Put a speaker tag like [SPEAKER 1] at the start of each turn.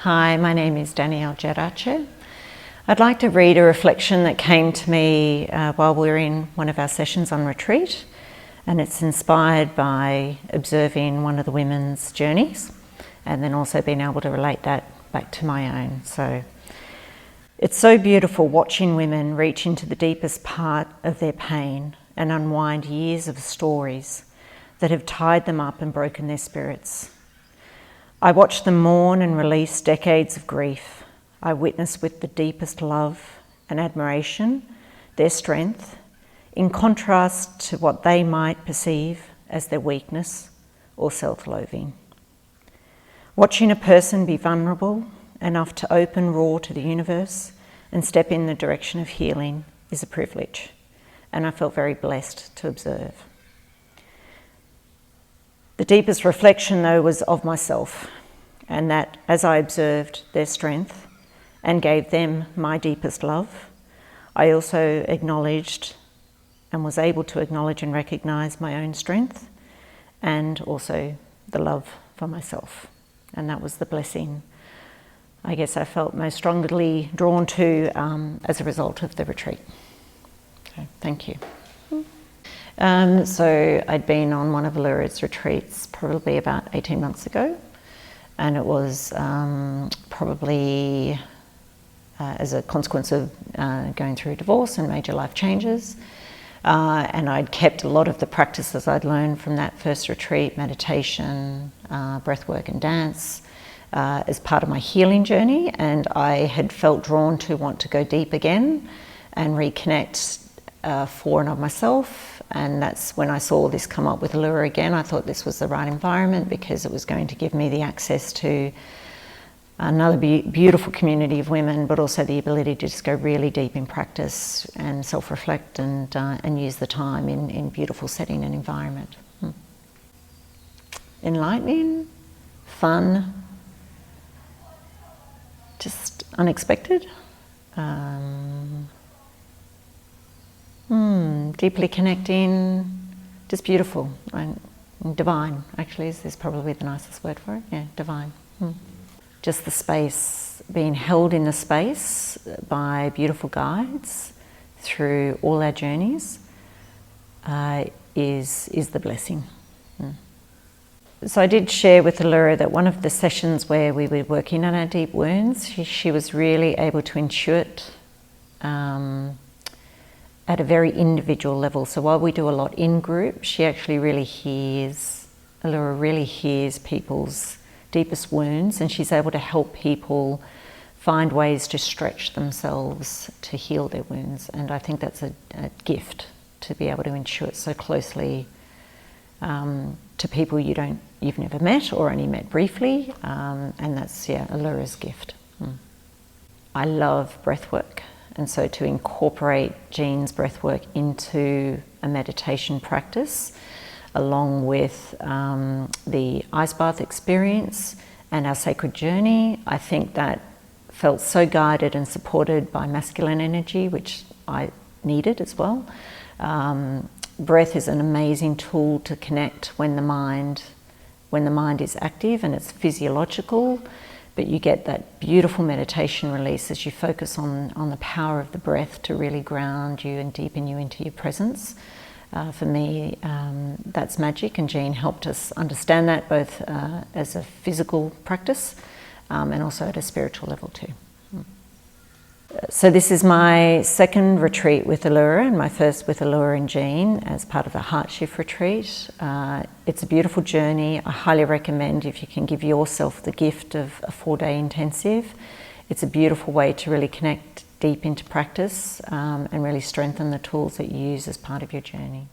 [SPEAKER 1] Hi, my name is Danielle. I'd like to read a reflection that came to me while we were in one of our sessions on retreat, and it's inspired by observing one of the women's journeys and then also being able to relate that back to my own. So it's so beautiful watching women reach into the deepest part of their pain and unwind years of stories that have tied them up and broken their spirits. I watch them mourn and release decades of grief. I witness with the deepest love and admiration their strength, in contrast to what they might perceive as their weakness or self-loathing. Watching a person be vulnerable enough to open raw to the universe and step in the direction of healing is a privilege, and I felt very blessed to observe. The deepest reflection, though, was of myself, and that as I observed their strength and gave them my deepest love, I also acknowledged and was able to acknowledge and recognise my own strength and also the love for myself. And that was the blessing I guess I felt most strongly drawn to as a result of the retreat. So, thank you. So I'd been on one of Allura's retreats probably about 18 months ago, and it was probably as a consequence of going through a divorce and major life changes. And I'd kept a lot of the practices I'd learned from that first retreat, meditation, breathwork and dance, as part of my healing journey, and I had felt drawn to want to go deep again and reconnect for and of myself. And that's when I saw this come up with Allura again. I thought this was the right environment because it was going to give me the access to another beautiful community of women, but also the ability to just go really deep in practice and self-reflect and use the time in beautiful setting and environment. Enlightening, fun, just unexpected. Deeply connecting, just beautiful, and divine actually is probably the nicest word for it. Yeah, divine. Just the space, being held in the space by beautiful guides through all our journeys is the blessing. So I did share with Allura that one of the sessions where we were working on our deep wounds, she was really able to intuit at a very individual level. So while we do a lot in group, she actually Allura really hears people's deepest wounds, and she's able to help people find ways to stretch themselves to heal their wounds. And I think that's a gift to be able to intuit so closely to people you've never met or only met briefly, and that's Allura's gift. I love breathwork. And so to incorporate Jean's breathwork into a meditation practice, along with the ice bath experience and our sacred journey, I think that felt so guided and supported by masculine energy, which I needed as well. Breath is an amazing tool to connect when the mind is active, and it's physiological. But you get that beautiful meditation release as you focus on the power of the breath to really ground you and deepen you into your presence. For me, that's magic, and Jean helped us understand that both as a physical practice and also at a spiritual level too. So this is my second retreat with Allura, and my first with Allura and Jean as part of the Heart Shift retreat. It's a beautiful journey. I highly recommend if you can give yourself the gift of a 4-day intensive. It's a beautiful way to really connect deep into practice and really strengthen the tools that you use as part of your journey.